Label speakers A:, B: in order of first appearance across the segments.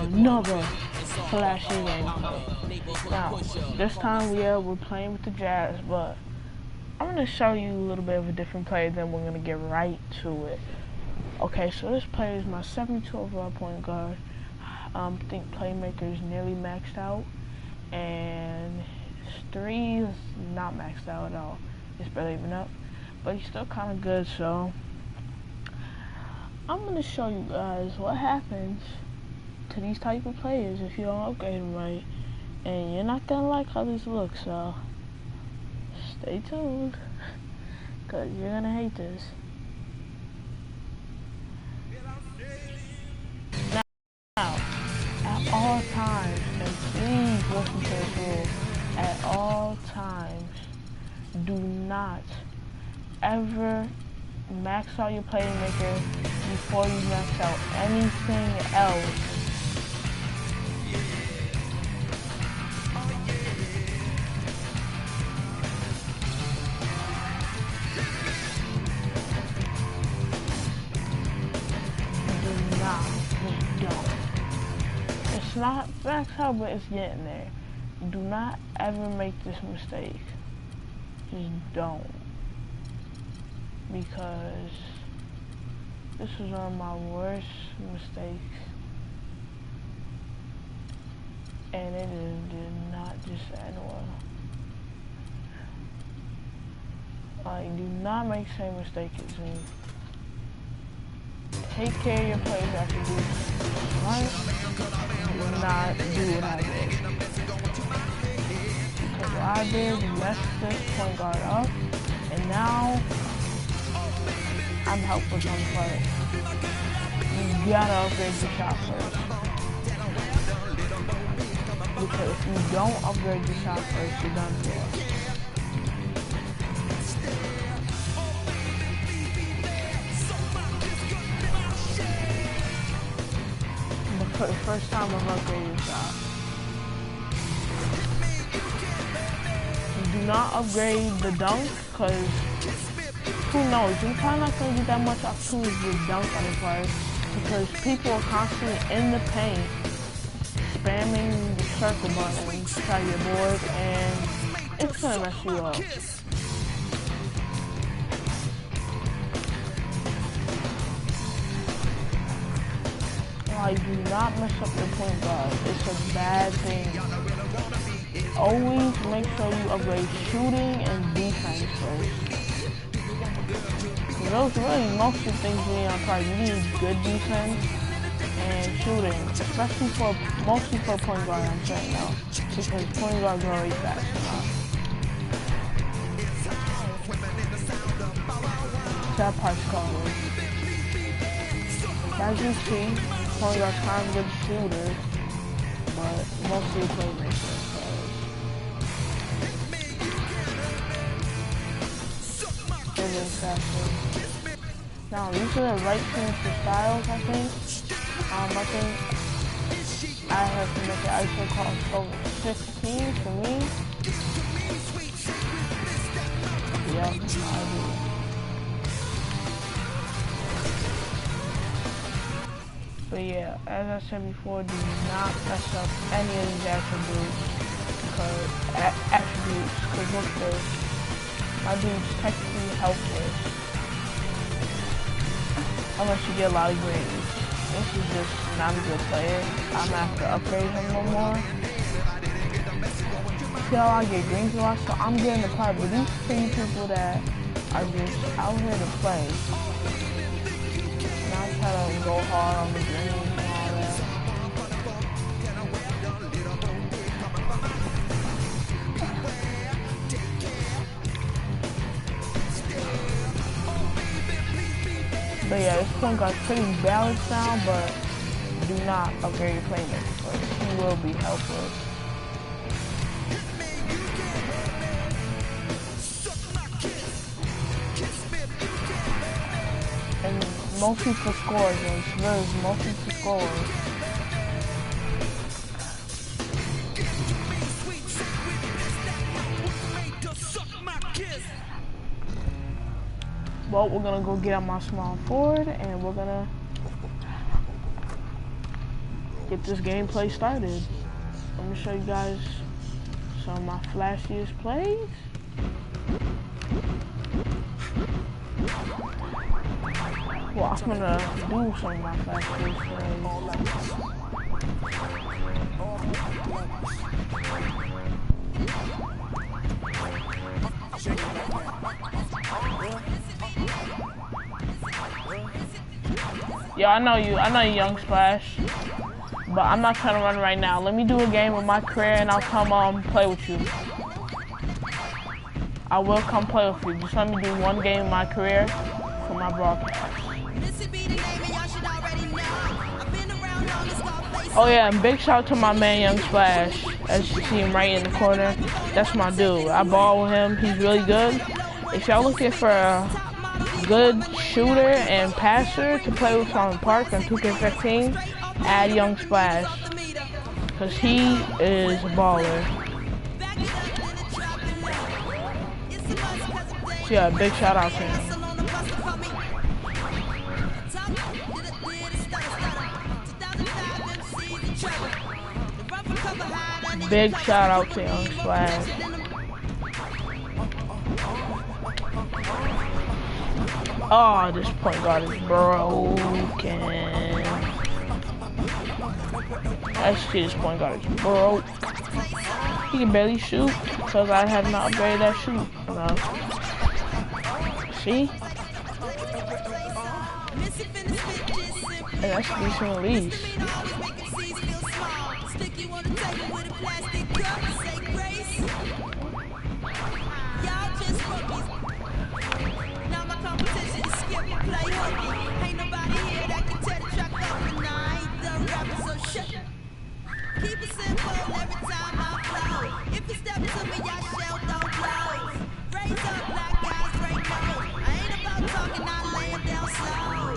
A: another flashy gameplay. Now, this time we're playing with the Jazz, but I'm going to show you a little bit of a different play, then we're going to get right to it. Okay, so this play is my 72 overall point guard. I think playmaker is nearly maxed out, and his 3 is not maxed out at all. It's barely even up, but he's still kind of good, so I'm going to show you guys what happens to these type of players if you don't upgrade them right, and you're not going to like how this looks, so stay tuned, because you're going to hate this. Now, at all times, and please listen to this rule, at all times, do not ever max out your playmaker before you max out anything else. Do not, just don't. It's not max out, but it's getting there. Do not ever make this mistake. Just don't. Because this was one of my worst mistakes, and it did not just end well. Like, do not make the same mistake as me. Take care of your plays after doing right. Do not do what I did. Because what I did messed this point guard up, and now I'm helpless on the play. You gotta upgrade your shot first. Because if you don't upgrade your shot first, you're done for. For the first time I've upgraded your shot. Do not upgrade the dunk, because who knows, you're probably not going to get that much opportunity to dunk on the play, because people are constantly in the paint spamming the circle button to try to get bored, and it's going to mess you up. Like, do not mess up your point guard. It's a bad thing. Always make sure you upgrade shooting and defense first. Those really most of the things you need on card. You need good defense and shooting, especially mostly for point guard, I'm saying now, because point guards are already fast enough. That part's covered. As you see, point guard's kind of good shooters, but mostly playmakers. Now these are the right teams for styles, I think. I think I have to make an ISO cost over 16 for me. Yep, I do. But yeah, as I said before, do not mess up any of these attributes, because look at this. My dude's technically helpless. Unless you get a lot of grades. This is just not a good player. I'm gonna have to upgrade him a little more. See how I get greens a lot, so I'm getting the play. But these 3 people that are just out here to play, not try to go hard on the greens and all that. But yeah, this point guard's pretty balanced now, but do not upgrade your playmaker first. He will be helpless. And mostly for scores, and Spurs mostly for scores. Well, we're gonna go get on my small forward, and we're gonna get this gameplay started. I'm gonna show you guys some of my flashiest plays. Well, I'm gonna do some of my flashiest plays. Yeah, I know you, Young Splash, but I'm not trying to run right now. Let me do a game of my career and I'll come play with you. I will come play with you. Just let me do one game of my career for my broadcast. Oh yeah, and big shout out to my man Young Splash. As you see him right in the corner, that's my dude. I ball with him, he's really good. If y'all looking for a good shooter and passer to play with on Park on 2K15, add Young Splash, because he is a baller. So yeah, big shout out to him. Big shout out to Young Splash. Oh, this point guard is broken. Actually, this point guard is broke. He can barely shoot because I have not upgraded that shoot. No. See? And that's decent at least.
B: Keep it simple every time I flow. If you step to me, I shall don't blows. Raise up black guys, break no. I ain't about talking, I lay them down slow.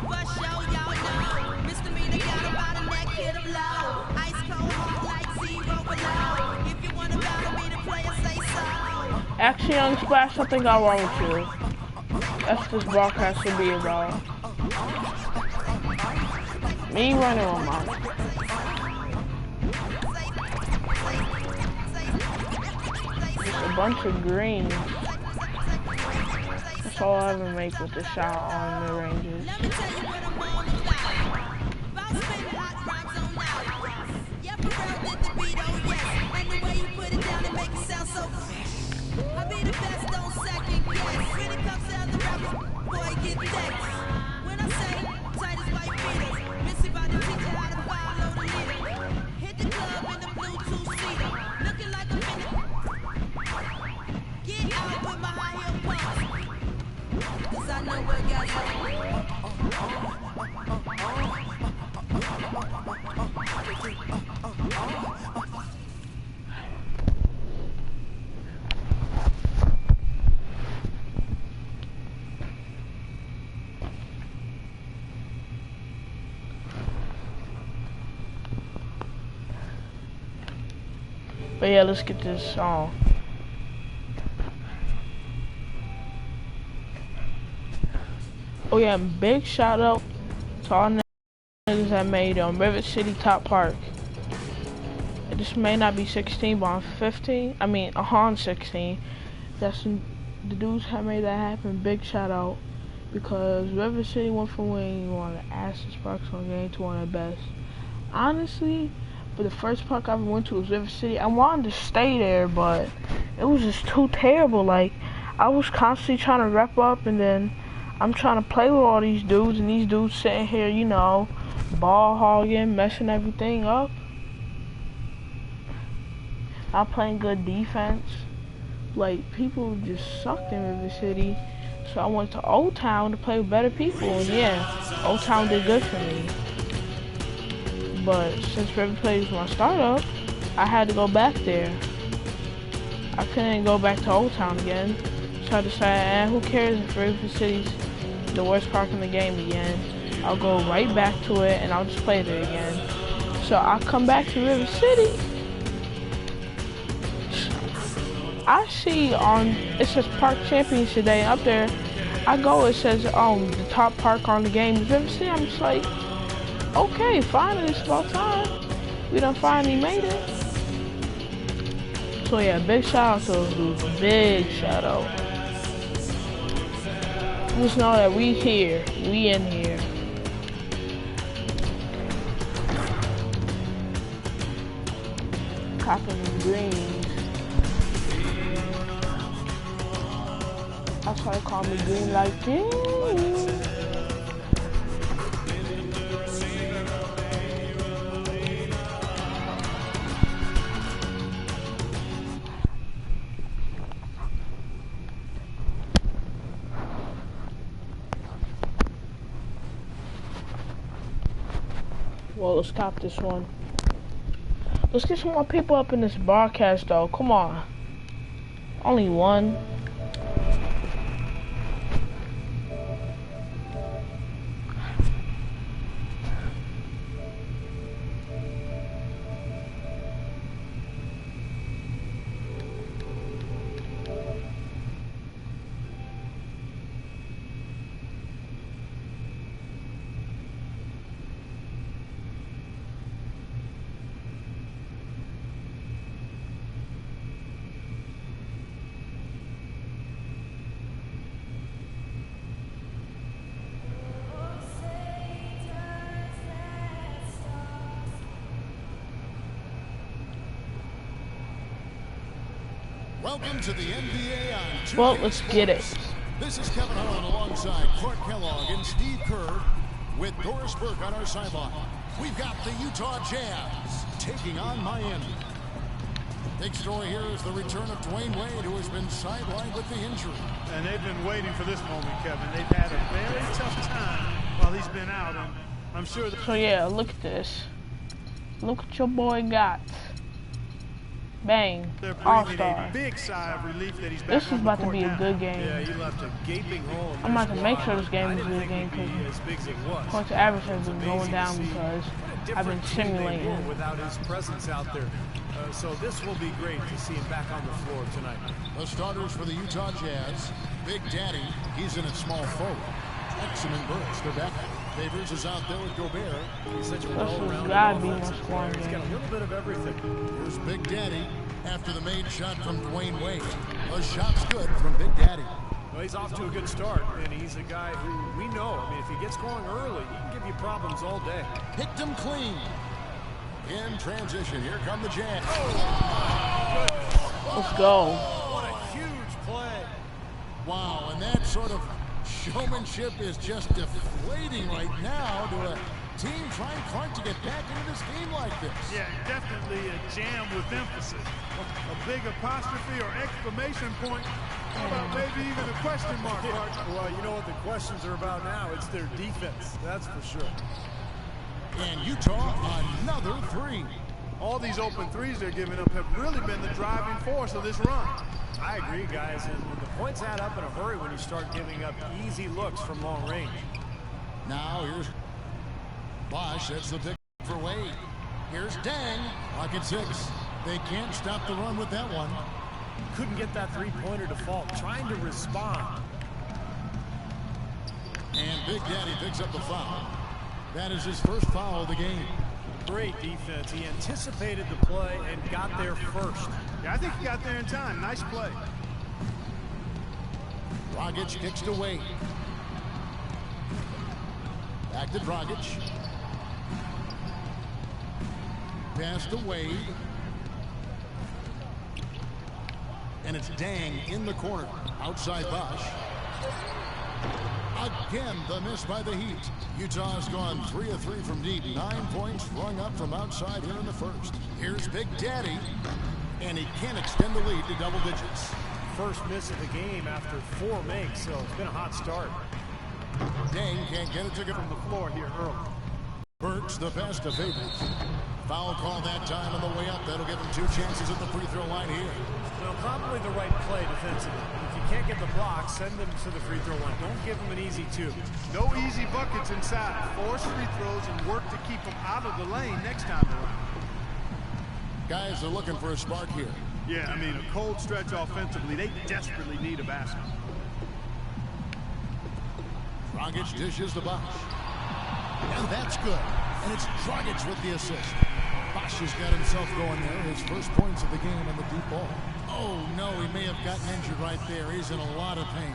B: But show y'all know, misdemeanor got about a neck, hit him low. Ice cold, hard like zero below. If you want to battle me, the player say so.
A: Actually, Young Splash, something got wrong with you. That's this broadcast should be about. Me running on my. A bunch of greens. That's all I ever make with the shot on the ranges. But yeah, let's get this song. Oh yeah, big shout out to all niggas that made Rivet City Top Park. This may not be 16, but I'm 15. I mean, on 16. That's the dudes that made that happen. Big shout out, because Rivet City went from winning one of the Ashes parks on the game to one of the best. Honestly, for the first park I ever went to was Rivet City. I wanted to stay there, but it was just too terrible. Like, I was constantly trying to rep up, and then I'm trying to play with all these dudes, and these dudes sitting here, you know, ball hogging, messing everything up. I'm playing good defense. Like, people just sucked in Rivet City. So I went to Old Town to play with better people, and yeah, Old Town did good for me. But since Rivet City was my startup, I had to go back there. I couldn't go back to Old Town again. So I decided, who cares if Rivet City's the worst park in the game again? I'll go right back to it and I'll just play there again. So I come back to Rivet City. I see it says Park Champions today. Up there, I go, it says, the top park on the game is Rivet City. I'm just like, Okay, finally, it's about time. We done finally made it. So yeah, big shout out to those dudes. Big shout out. Just know that we here. We in here. Copping the greens. That's why they call me Green Light King. Well, let's cop this one. Let's get some more people up in this broadcast, though. Come on. Only one.
C: Welcome to the NBA on 2K
A: Well, let's get it.
C: This is Kevin Harlan alongside Clark Kellogg and Steve Kerr with Doris Burke on our sideline. We've got the Utah Jazz taking on Miami. Big story here is the return of Dwayne Wade, who has been sidelined with the injury.
D: And they've been waiting for this moment, Kevin. They've had a very tough time while he's been out, and I'm sure that...
A: So yeah, look at this. Look what your boy got. Bang.
D: They're breathing
A: All-star.
D: a big sigh of relief that he's back
A: This is
D: on the
A: about to
D: court
A: be a
D: now.
A: good game.
E: Yeah, he left a gaping hole.
A: I'm about to make sure this game is a good game
E: because
A: because
E: as big as it was.
A: points average has been going down
E: Amazing to see
A: because
E: what a
A: I've been
E: different team they
A: simulating.
E: were without his presence out there. So this will be great to see him back on the floor tonight.
C: The starters for the Utah Jazz. Big Daddy, he's in at small forward. Jackson and Burks, they're back. Favors is out there with Gobert.
E: He's such a
A: This has
E: well-rounded
A: gotta be my
E: offensive
A: scoring
E: player. He's got
A: game.
E: a little bit of everything.
C: Here's Big Daddy after the made shot from Dwayne Wade. A shot's good from Big Daddy.
E: Well, he's off to a good start, and he's a guy who we know. I mean, if he gets going early, he can give you problems all day.
C: Picked him clean. In transition, here come the Jazz.
A: Let's go.
E: What a huge play.
C: Wow, and that sort of showmanship is just deflating right now to a team trying Clark to get back into this game like this.
D: Yeah, definitely a jam with emphasis. A big apostrophe or exclamation point. How about maybe even a question mark, Mark?
E: Well, you know what the questions are about now? It's their defense, that's for sure.
C: And Utah, another three.
D: All these open threes they're giving up have really been the driving force of this run.
E: I agree, guys, and the points add up in a hurry when you start giving up easy looks from long range.
C: Now here's Bosch. That's the pick for Wade. Here's Dang. Rocket 6. They can't stop the run with that one.
E: Couldn't get that three-pointer to fall, trying to respond.
C: And Big Daddy picks up the foul. That is his first foul of the game.
E: Great defense. He anticipated the play and got there first.
D: Yeah, I think he got there in time. Nice play.
C: Dragic kicks to Wade. Back to Dragic. Pass to Wade. And it's Dang in the corner. Outside Bosch. Again, the miss by the Heat. Utah's gone 3 of 3 from deep. 9 points rung up from outside here in the first. Here's Big Daddy. And he can't extend the lead to double digits.
E: First miss of the game after 4 makes, so it's been a hot start.
C: Dang can't get it to go
D: From the floor here early.
C: Burks the pass to Favors. Foul call that time on the way up. That'll give him 2 chances at the free throw line here.
E: Well, probably the right play defensively. If you can't get the block, send them to the free throw line. Don't give them an easy 2.
D: No easy buckets inside. Force free throws and work to keep them out of the lane next time around.
C: Guys are looking for a spark here.
D: Yeah, I mean, a cold stretch offensively. They desperately need a basket.
C: Dragic dishes the Bosch. And that's good. And it's Dragic with the assist. Bosch has got himself going there. His first points of the game on the deep ball. Oh, no, he may have gotten injured right there. He's in a lot of pain.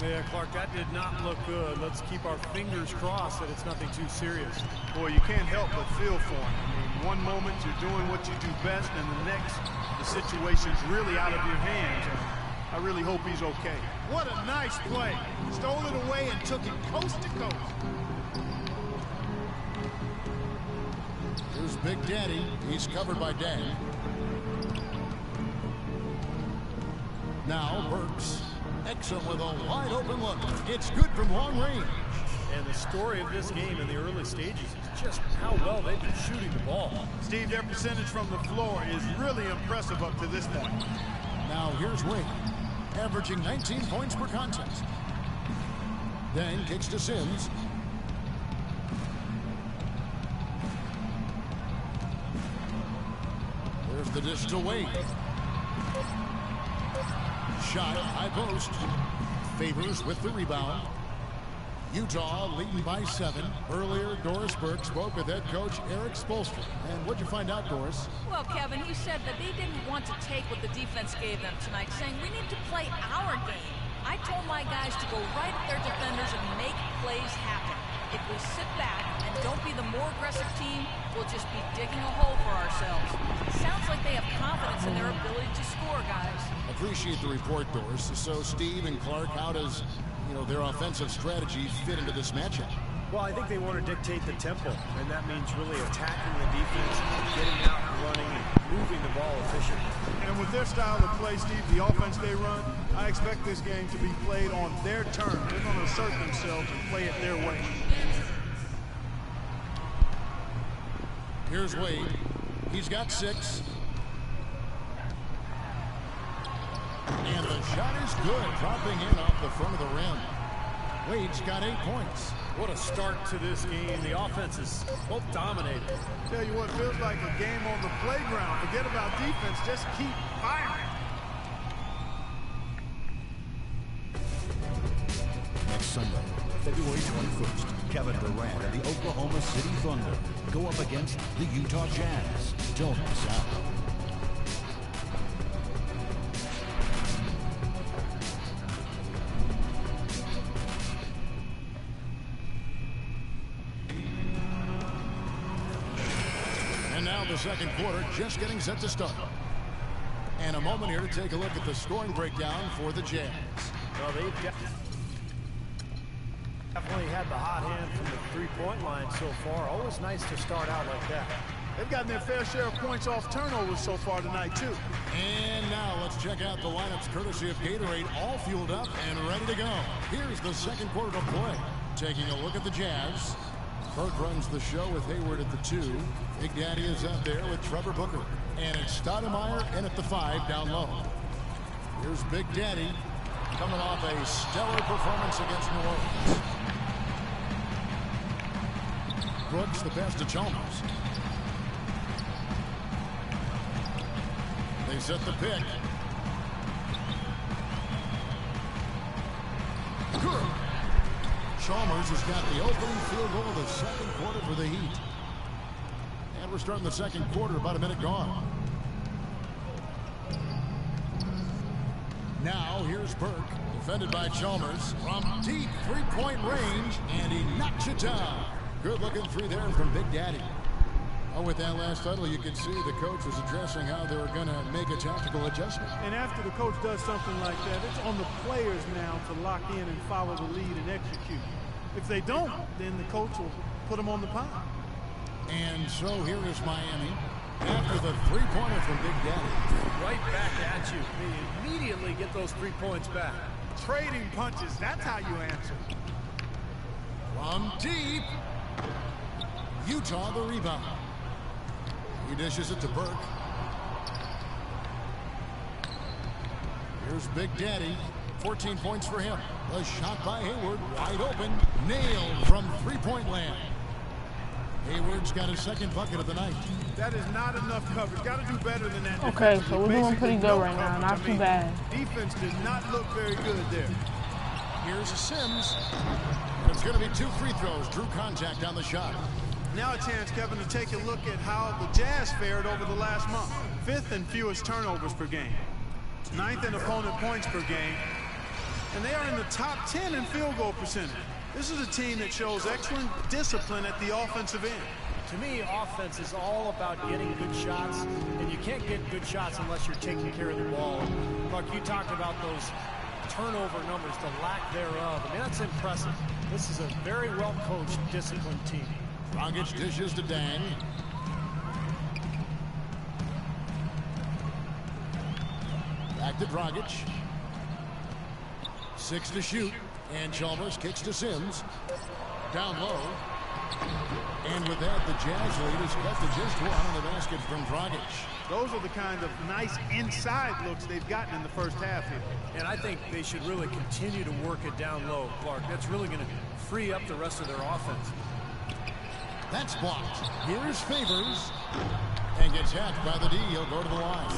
E: Yeah, Clark, that did not look good. Let's keep our fingers crossed that it's nothing too serious.
D: Boy, you can't help but feel for him. I mean, one moment you're doing what you do best, and the next, the situation's really out of your hands. I really hope he's okay.
F: What a nice play. Stole it away and took it coast to coast.
C: Here's Big Daddy. He's covered by Dan. Now Burks. Exum with a wide open look. It's good from long range.
E: And the story of this game in the early stages is just how well they've been shooting the ball.
D: Steve, their percentage from the floor is really impressive up to this point.
C: Now here's Wade, averaging 19 points per contest. Then kicks to Sims. There's the dish to Wade. Shot, high post. Favors with the rebound. Utah leading by 7. Earlier, Doris Burke spoke with head coach Eric Spoelstra. And what'd you find out, Doris?
G: Well, Kevin, he said that they didn't want to take what the defense gave them tonight, saying we need to play our game. I told my guys to go right at their defenders and make plays happen. If we sit back and don't be the more aggressive team, we'll just be digging a hole for ourselves. It sounds like they have confidence in their ability to score, guys.
C: Appreciate the report, Doris. So Steve and Clark, how does, their offensive strategy fit into this matchup?
E: Well, I think they want to dictate the tempo, and that means really attacking the defense, getting out and running, and moving the ball efficiently.
D: And with their style of play, Steve, the offense they run, I expect this game to be played on their terms. They're going to assert themselves and play it their way.
C: Here's Wade. He's got 6. And the shot is good, dropping in off the front of the rim. Wade's got 8 points.
E: What a start to this game. The offense is both dominated.
D: Tell you what, feels like a game on the playground. Forget about defense, just keep firing.
C: Next Sunday, February 21st, Kevin Durant and the Oklahoma City Thunder go up against the Utah Jazz. Don't miss out. And now the second quarter just getting set to start. And a moment here to take a look at the scoring breakdown for the Jazz.
E: Well, they've definitely had the hot hand from the three-point line so far. Always nice to start out like that.
D: They've gotten their fair share of points off turnovers so far tonight, too.
C: And now let's check out the lineups courtesy of Gatorade, all fueled up and ready to go. Here's the second quarter to play. Taking a look at the Jazz. Burke runs the show with Hayward at the 2. Big Daddy is up there with Trevor Booker. And it's Stoudemire in at the 5 down low. Here's Big Daddy coming off a stellar performance against New Orleans. Brooks the best to Chalmers. They set the pick. Good. Chalmers has got the opening field goal of the second quarter for the Heat. And we're starting the second quarter, about a minute gone. Now here's Burke, defended by Chalmers from deep three-point range, and he knocks it down. Good looking three there from Big Daddy. Oh, with that last huddle, you could see the coach was addressing how they were going to make a tactical adjustment.
D: And after the coach does something like that, it's on the players now to lock in and follow the lead and execute. If they don't, then the coach will put them on the pound.
C: And so here is Miami after the three-pointer from Big Daddy.
E: Right back at you. They immediately get those 3 points back.
D: Trading punches, that's how you answer.
C: From deep, Utah the rebound. He dishes it to Burke. Here's Big Daddy. 14 points for him. A shot by Hayward, wide open, nailed from three-point land. Hayward's got his second bucket of the night.
D: That is not enough coverage. Got to do better than that.
A: Okay, so we're doing pretty good right now. Not too bad.
D: Defense did not look very good there.
C: Here's Sims. And it's going to be 2 free throws. Drew contact on the shot.
D: Now a chance, Kevin, to take a look at how the Jazz fared over the last month. 5th in fewest turnovers per game. 9th in opponent points per game. And they are in the top 10 in field goal percentage. This is a team that shows excellent discipline at the offensive end.
E: To me, offense is all about getting good shots, and you can't get good shots unless you're taking care of the ball. Buck, you talked about those turnover numbers, the lack thereof. I mean, that's impressive. This is a very well-coached, disciplined team.
C: Dragic dishes to Dang. Back to Dragic. 6 to shoot. And Chalmers kicks to Sims. Down low. And with that, the Jazz lead is cut to just 1 on the basket from Dragic.
D: Those are the kind of nice inside looks they've gotten in the first half here.
E: And I think they should really continue to work it down low, Clark. That's really going to free up the rest of their offense.
C: That's blocked. Here's Favors. And gets hacked by the D. He'll go to the line.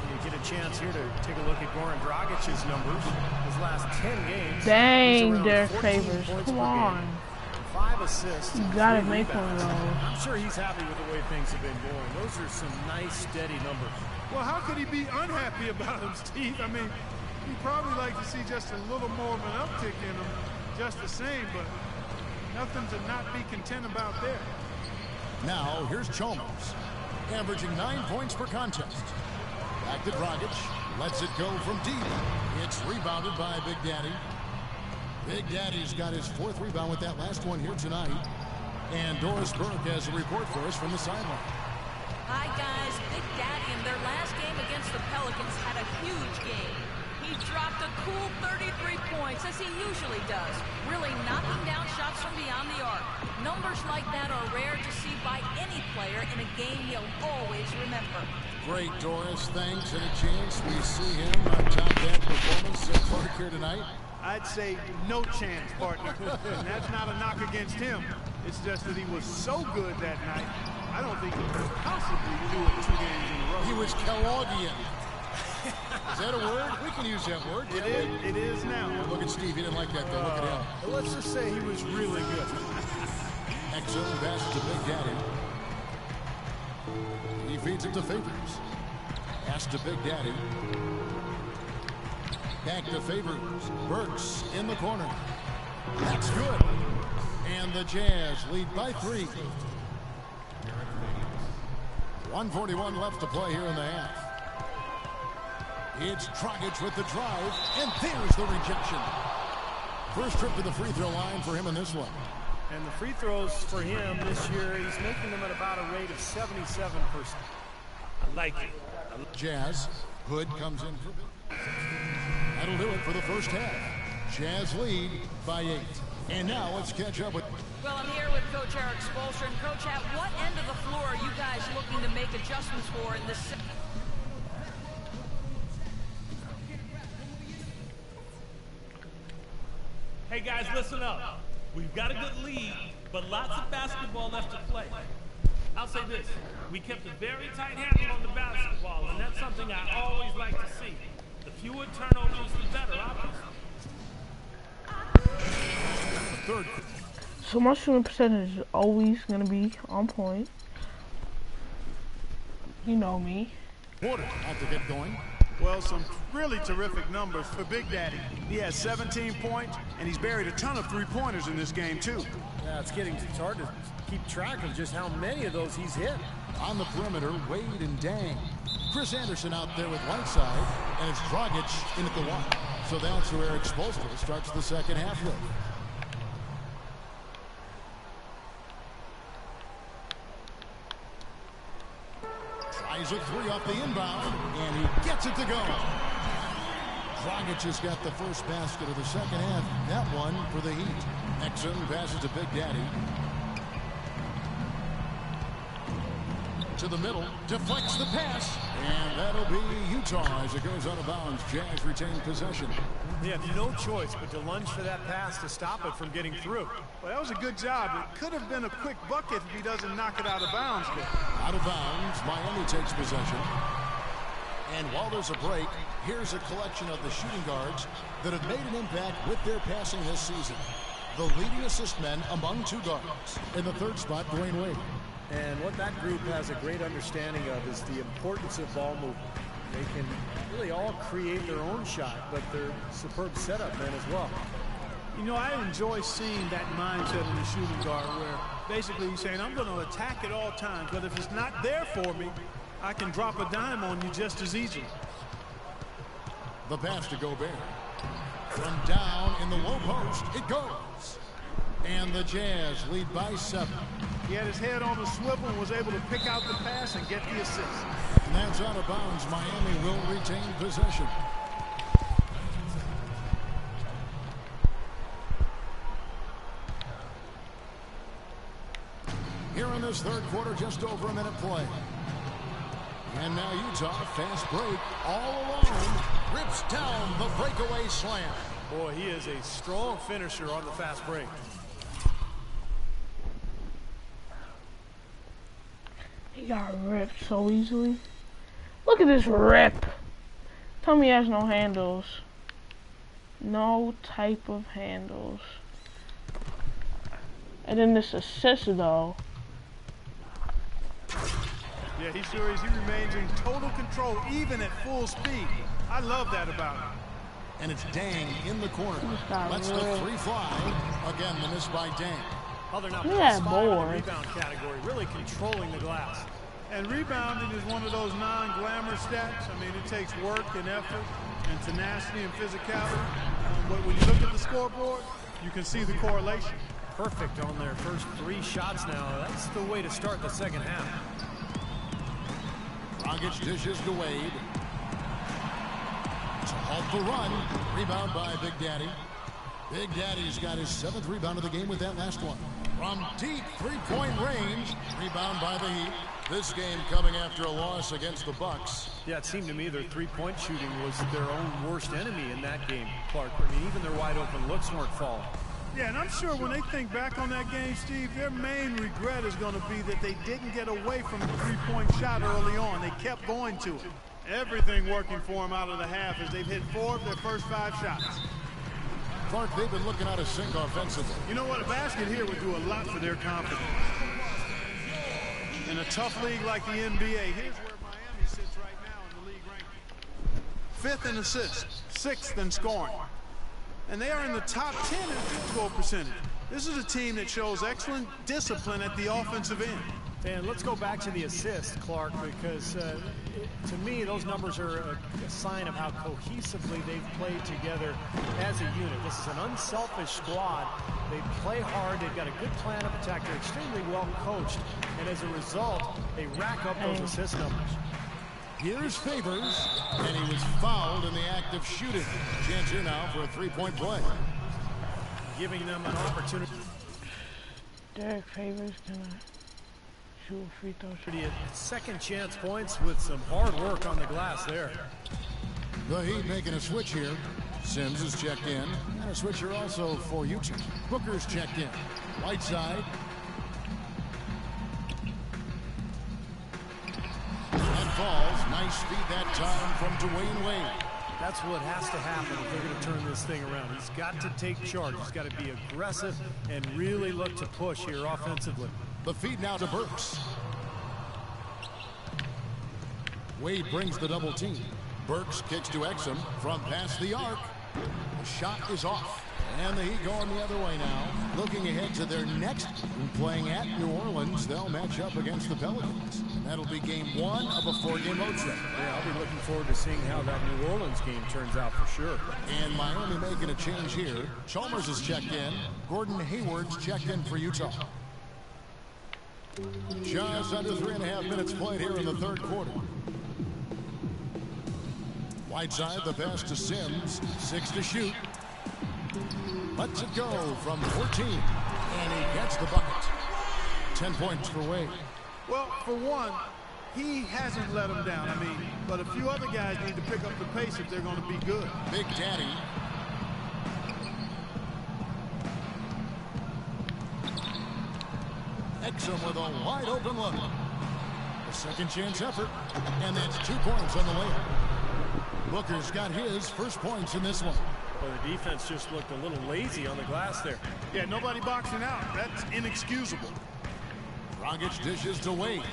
E: You get a chance here to take a look at Goran Dragic's numbers. His last 10 games.
A: Dang, Derek Favors. Come on.
E: 5 assists.
A: You gotta make one of those.
E: I'm sure he's happy with the way things have been going. Those are some nice, steady numbers.
D: Well, how could he be unhappy about him, Steve? I mean, he'd probably like to see just a little more of an uptick in him, just the same, but nothing to not be content about there.
C: Now, here's Chalmers, averaging 9 points per contest. Back to Dragic, lets it go from deep. It's rebounded by Big Daddy. Big Daddy's got his 4th rebound with that last one here tonight. And Doris Burke has a report for us from the sideline.
G: Hi, guys. Big Daddy in their last game against the Pelicans had a huge game. He dropped a cool 33 points, as he usually does, really knocking down shots from beyond the arc. Numbers like that are rare to see by any player in a game he'll always remember.
C: Great, Doris. Thanks. And a chance we see him on top that performance at Clark here tonight.
D: I'd say no chance, partner. And that's not a knock against him. It's just that he was so good that night, I don't think he could possibly do it 2 games in a row.
C: He was Kellogg'ian. Is that a word? We can use that word.
D: It is now.
C: Look at Steve. He didn't like that, though. Look at him.
E: Let's just say he was really good.
C: Excellent pass to Big Daddy. He feeds it to Favors. Pass to Big Daddy. Back to Favors. Burks in the corner. That's good. And the Jazz lead by 3. 1:41 left to play here in the half. It's Dragic with the drive, and there's the rejection. First trip to the free throw line for him in this one.
E: And the free throws for him this year, he's making them at about a rate of 77%.
H: I like it.
C: Jazz. Hood comes in. That'll do it for the first half. Jazz lead by 8. And now let's catch up with...
G: Well, I'm here with Coach Erik Spoelstra. And Coach, at what end of the floor are you guys looking to make adjustments for in this...
H: Hey guys, listen up. We've got a good lead, but lots of basketball left to play. I'll say this, we kept a very tight handle on the basketball, and that's something I always like to see. The fewer turnovers, the better, obviously.
C: Third.
A: So my shooting percentage is always going to be on point. You know me.
C: Porter have to get going.
D: Well, some really terrific numbers for Big Daddy. He has 17 points, and he's buried a ton of 3-pointers in this game, too.
E: Yeah, it's hard to keep track of just how many of those he's hit.
C: On the perimeter, Wade and Dang. Chris Anderson out there with Whiteside, and it's Dragic in at the 1. So that's where Erik Spoelstra starts the second half with. Tries a 3 off the inbound, and he gets it to go. Dragic has got the first basket of the second half. That one for the Heat. Exum passes to Big Daddy. To the middle, deflects the pass, and that'll be Utah as it goes out of bounds. Jazz retain possession.
E: They have no choice but to lunge for that pass to stop it from getting through.
D: Well, that was a good job. It could have been a quick bucket if he doesn't knock it out of bounds.
C: Out of bounds, Miami takes possession. And while there's a break, here's a collection of the shooting guards that have made an impact with their passing this season. the leading assist men among two guards. In the third spot, Dwayne Wade.
E: And what that group has a great understanding of is the importance of ball movement. They can really all create their own shot, but they're superb setup men as well.
D: You know, I enjoy seeing that mindset in the shooting guard where basically he's saying, I'm going to attack at all times, but if it's not there for me, I can drop a dime on you just as easily.
C: The pass to Gobert. From down in the low post, it goes. And the Jazz lead by 7.
D: He had his head on the swivel and was able to pick out the pass and get the assist.
C: And that's out of bounds. Miami will retain possession. Here in this third quarter, just over a minute play. And now Utah, fast break, all alone, rips down the breakaway slam.
E: Boy, he is a strong finisher on the fast break.
A: He got ripped so easily. Look at this rip. Tell me he has no handles. No type of handles. And then this assist though.
D: Yeah, he sure is. He remains in total control, even at full speed. I love that about him.
C: And it's Dang in the corner. Lets the three fly. Again, the miss by Dang.
E: Oh, they're not
A: Yeah,
E: in the
A: boy.
E: rebound category, really controlling the glass.
D: And rebounding is one of those non-glamour stats. I mean, it takes work and effort and tenacity and physicality. But when you look at the scoreboard, you can see the correlation.
E: Perfect on their first 3 shots now. That's the way to start the second half.
C: Dragic dishes to Wade. To halt the run. Rebound by Big Daddy. Big Daddy's got his 7th rebound of the game with that last one. From deep three-point range. Rebound by the Heat. This game coming after a loss against the Bucks.
E: Yeah, it seemed to me their three-point shooting was their own worst enemy in that game, Clark. I mean, even their wide-open looks weren't falling.
D: Yeah, and I'm sure when they think back on that game, Steve, their main regret is going to be that they didn't get away from the three-point shot early on. They kept going to it. Everything working for them out of the half as they've hit 4 of their first 5 shots.
C: Clark, they've been looking out of sync offensively.
D: You know what? A basket here would do a lot for their confidence. In a tough league like the NBA, here's where Miami sits right now in the league ranking. 5th in assists, 6th in scoring. And they are in the top 10 in field goal percentage. This is a team that shows excellent discipline at the offensive end.
E: And let's go back to the assist, Clark, because to me, those numbers are a sign of how cohesively they've played together as a unit. This is an unselfish squad. They play hard. They've got a good plan of attack. They're extremely well coached. And as a result, they rack up those assist numbers.
C: Here's Favors, and he was fouled in the act of shooting. Chance here now for a three-point play.
E: Giving them an opportunity.
A: Derek Favors gonna shoot a free throw.
E: Second chance points with some hard work on the glass there.
C: The Heat making a switch here. Sims is checked in. And a switch here also for Utah. Booker's checked in. Whiteside. And falls. Nice feed that time from Dwayne Wade.
E: That's what has to happen if they're going to turn this thing around. He's got to take charge. He's got to be aggressive and really look to push here offensively.
C: The feed now to Burks. Wade brings the double team. Burks kicks to Exum from past the arc. The shot is off. And the Heat going the other way now. Looking ahead to their next playing at New Orleans. They'll match up against the Pelicans. And that'll be game 1 of a 4-game road trip.
E: Yeah, I'll be looking forward to seeing how that New Orleans game turns out for sure.
C: And Miami making a change here. Chalmers is checked in. Gordon Hayward's checked in for Utah. Just under 3.5 minutes played here in the third quarter. Whiteside, the pass to Sims. 6 to shoot. Lets it go from 14. And he gets the bucket. 10 points for Wade.
D: Well, for one, he hasn't let them down. I mean, but a few other guys need to pick up the pace if they're going to be good.
C: Big Daddy. Exum with a wide open look. A second chance effort. And that's 2 points on the layup. Booker's got his first points in this one.
E: Well, the defense just looked a little lazy on the glass there.
D: Yeah, nobody boxing out. That's inexcusable.
C: Dragic dishes to Wade.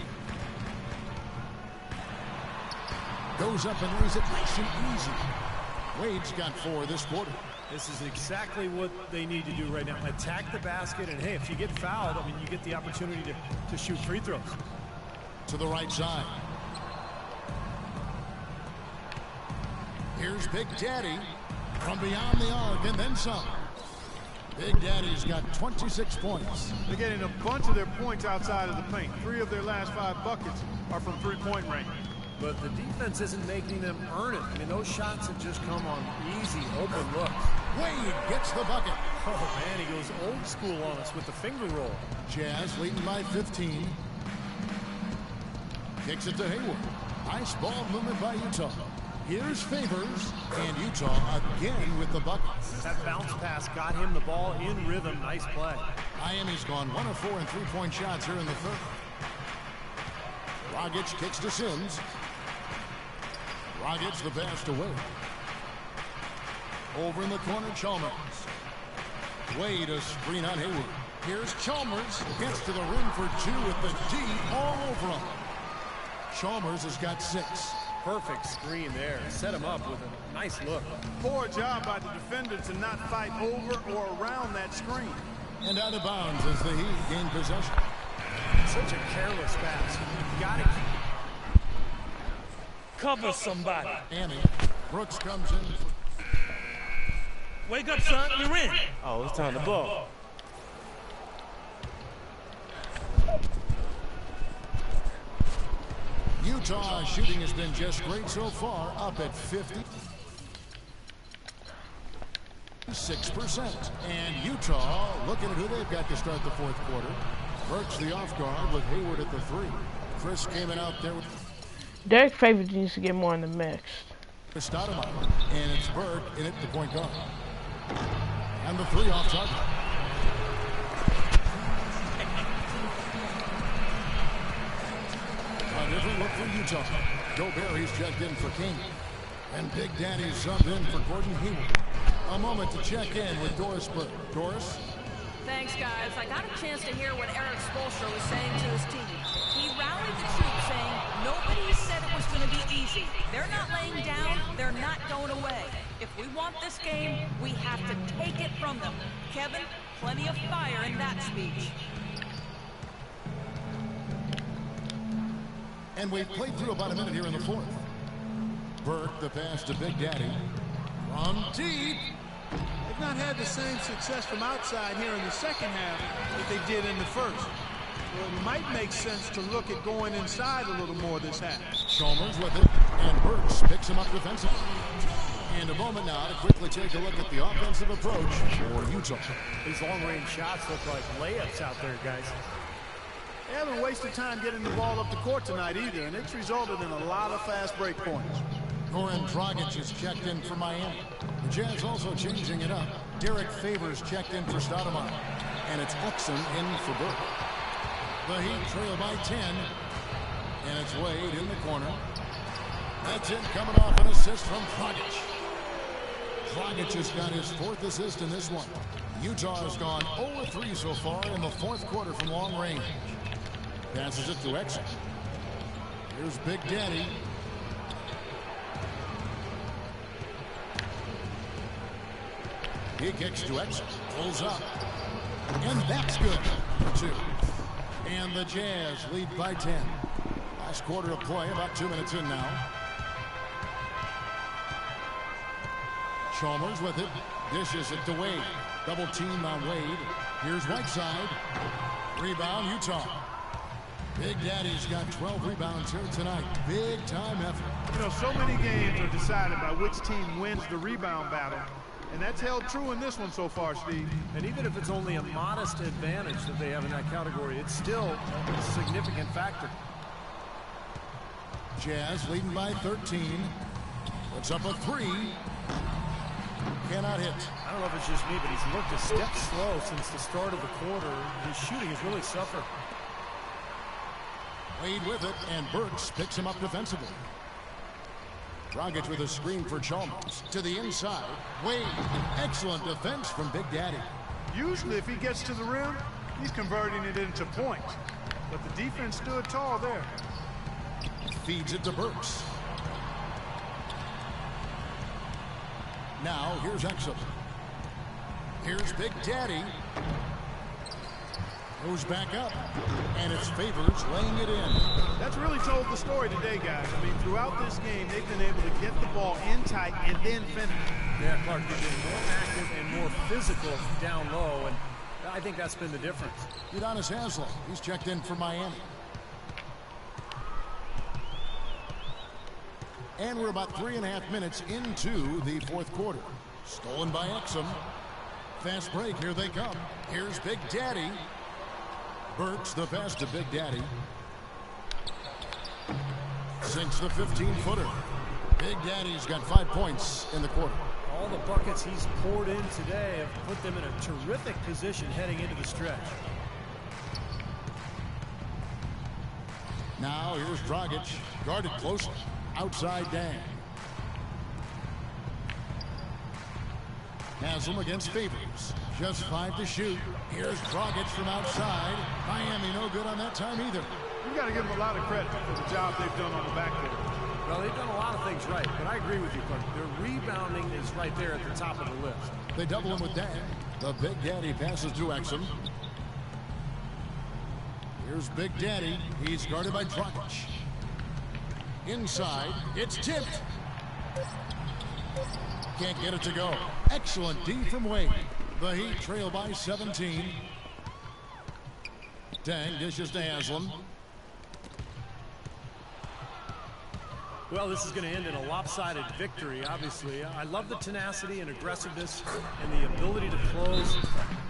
C: Goes up and lays it nice and easy. Wade's got 4 this quarter.
E: This is exactly what they need to do right now. Attack the basket, and hey, if you get fouled, I mean, you get the opportunity to shoot free throws.
C: To the right side. Here's Big Daddy from beyond the arc and then some. Big Daddy's got 26 points.
D: They're getting a bunch of their points outside of the paint. 3 of their last 5 buckets are from three-point range.
E: But the defense isn't making them earn it. I mean, those shots have just come on easy, open looks.
C: Wade gets the bucket.
E: Oh, man, he goes old school on us with the finger roll.
C: Jazz leading by 15. Kicks it to Hayward. Nice ball movement by Utah. Here's Favors, and Utah again with the bucket.
E: That bounce pass got him the ball in rhythm. Nice play.
C: Miami's gone 1 of 4 in three-point shots here in the third. Dragic kicks to Sims. Dragic the pass to Wade. Over in the corner, Chalmers. Wade a screen on Hayward. Here's Chalmers. Gets to the rim for 2 with the D all over him. Chalmers has got 6.
E: Perfect screen there. Set him up with a nice look.
D: Poor job by the defender to not fight over or around that screen.
C: And out of bounds as the Heat gain possession.
E: Such a careless pass. You got to keep.
H: Cover somebody.
C: Annie. Brooks comes in.
H: Wake up, son. You're in.
I: Oh, it's time to ball.
C: Utah's shooting has been just great so far, up at 56%. And Utah looking at who they've got to start the fourth quarter. Burks the off guard with Hayward at the 3. Chris came in out there with
A: Derek Favors needs to get more in the mix.
C: Stoudemire. And it's Burke in at the point guard. And the 3 off target. A different look for Utah. Gobert, he's checked in for King. And Big Daddy subbed in for Gordon Hayward. A moment to check in with Doris Burke. Doris?
G: Thanks, guys. I got a chance to hear what Eric Spoelstra was saying to his team. He rallied the troops saying, nobody said it was going to be easy. They're not laying down. They're not going away. If we want this game, we have to take it from them. Kevin, plenty of fire in that speech.
C: And we've played through about a minute here in the fourth. Burke, the pass to Big Daddy. From deep.
D: They've not had the same success from outside here in the second half that they did in the first. Well, it might make sense to look at going inside a little more this half.
C: Chalmers with it, and Burks picks him up defensively. And a moment now to quickly take a look at the offensive approach for Utah.
E: These long-range shots look like layups out there, guys.
D: They haven't wasted time getting the ball up the court tonight either, and it's resulted in a lot of fast break points.
C: Goran Dragic is checked in for Miami. The Jazz also changing it up. Derek Favors checked in for Stoudemire. And it's Exum in for Burke. The Heat trail by 10. And it's Wade in the corner. That's it, coming off an assist from Dragic. Dragic has got his 4th assist in this one. Utah has gone 0-3 so far in the fourth quarter from long range. Passes it to Exum. Here's Big Daddy. He kicks to Exum. Pulls up. And that's good. 2. And the Jazz lead by 10. Last quarter of play, about 2 minutes in now. Chalmers with it. Dishes it to Wade. Double team on Wade. Here's Whiteside. Rebound, Utah. Big Daddy's got 12 rebounds here tonight. Big time effort.
D: You know, so many games are decided by which team wins the rebound battle. And that's held true in this one so far, Steve.
E: And even if it's only a modest advantage that they have in that category, it's still a significant factor.
C: Jazz leading by 13. Puts up a 3. Cannot hit.
E: I don't know if it's just me, but he's looked a step slow since the start of the quarter. His shooting has really suffered.
C: Wade with it, and Burks picks him up defensively. Dragic with a screen for Chalmers. To the inside. Wade. Excellent defense from Big Daddy.
D: Usually if he gets to the rim, he's converting it into points. But the defense stood tall there.
C: Feeds it to Burks. Now here's Exum. Here's Big Daddy. Goes back up. And it's Favors laying it in.
D: That's really told the story today, guys. I mean, throughout this game, they've been able to get the ball in tight and then finish.
E: Yeah, Clark, they've been more active and more physical down low, and I think that's been the difference.
C: Udonis Haslem. He's checked in for Miami. And we're about 3.5 minutes into the fourth quarter. Stolen by Exum. Fast break. Here they come. Here's Big Daddy. Burks the pass to Big Daddy. Sinks the 15-footer. Big Daddy's got 5 points in the quarter.
E: All the buckets he's poured in today have put them in a terrific position heading into the stretch.
C: Now here's Dragic. Guarded closely. Outside Dang. Haslem against Favors. Just 5 to shoot. Here's Dragic from outside. Miami no good on that time either.
D: You got to give them a lot of credit for the job they've done on the backcourt.
E: Well, they've done a lot of things right, but I agree with you, Clark. Their rebounding is right there at the top of the list.
C: They double him with Dang. The Big Daddy passes to Exum. Here's Big Daddy. He's guarded by Dragic. Inside, it's tipped. Can't get it to go. Excellent D from Wade. The Heat trail by 17. Dang dishes to Haslem.
E: Well, this is going to end in a lopsided victory, obviously. I love the tenacity and aggressiveness and the ability to close.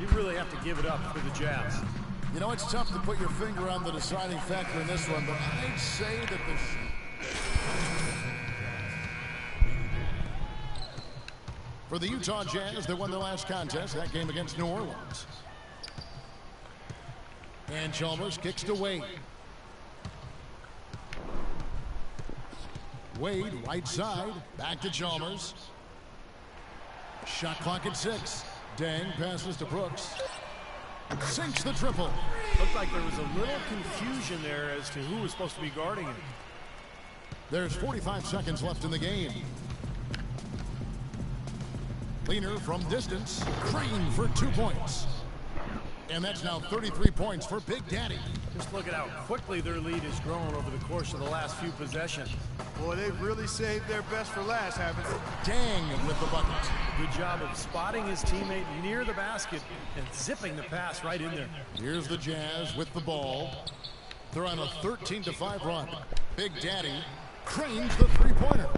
E: You really have to give it up for the Jazz.
C: You know, it's tough to put your finger on the deciding factor in this one, but I'd say that the... For the Utah Jazz, they won their last contest, that game against New Orleans. And Chalmers kicks to Wade. Wade, right side, back to Chalmers. Shot clock at 6. Dang passes to Brooks. Sinks the triple.
E: Looked like there was a little confusion there as to who was supposed to be guarding him.
C: There's 45 seconds left in the game. Leaner from distance. Crane for 2 points. And that's now 33 points for Big Daddy.
E: Just look at how quickly their lead has grown over the course of the last few possessions.
D: Boy, they've really saved their best for last, haven't they?
C: Dang with the bucket.
E: Good job of spotting his teammate near the basket and zipping the pass right in there.
C: Here's the Jazz with the ball. They're on a 13-5 run. Big Daddy cranes the three-pointer.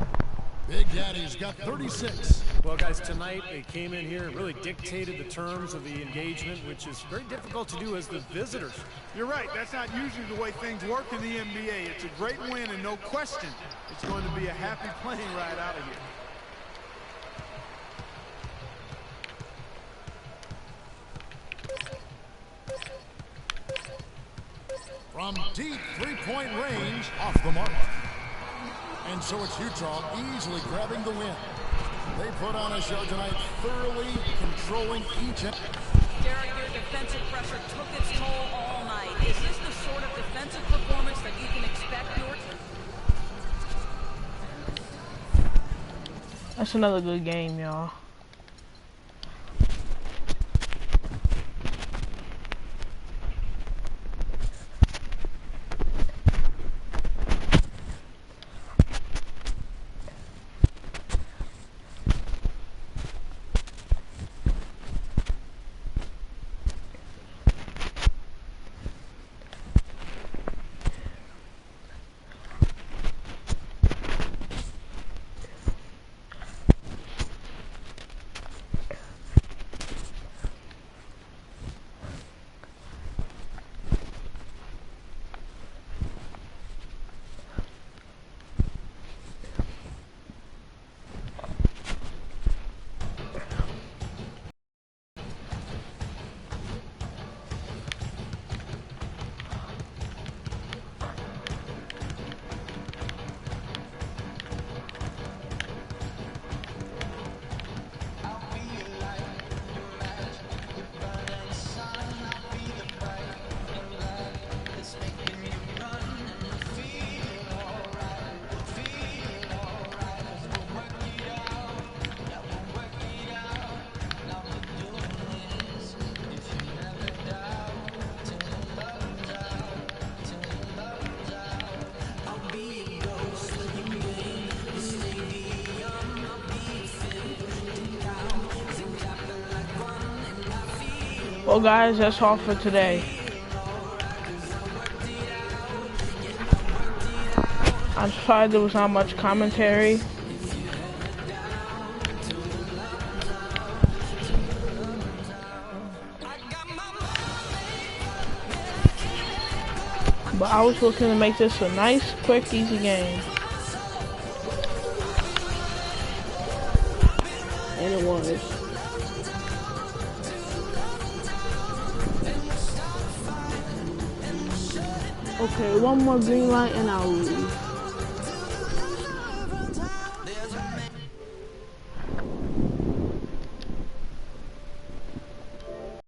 C: Big Daddy's got 36.
E: Well, guys, tonight they came in here and really dictated the terms of the engagement, which is very difficult to do as the visitors.
D: You're right. That's not usually the way things work in the NBA. It's a great win, and no question, it's going to be a happy plane ride out of here.
C: From deep three-point range, off the mark. And so it's Utah easily grabbing the win. They put on a show tonight, thoroughly controlling each and...
G: Derek, your defensive pressure took its toll all night. Is this the sort of defensive performance that you can expect, York?
A: That's another good game, y'all. Well, guys, that's all for today. I'm sorry there was not much commentary. But I was looking to make this a nice, quick, easy game. And it was. Okay, one more green light and I'll leave.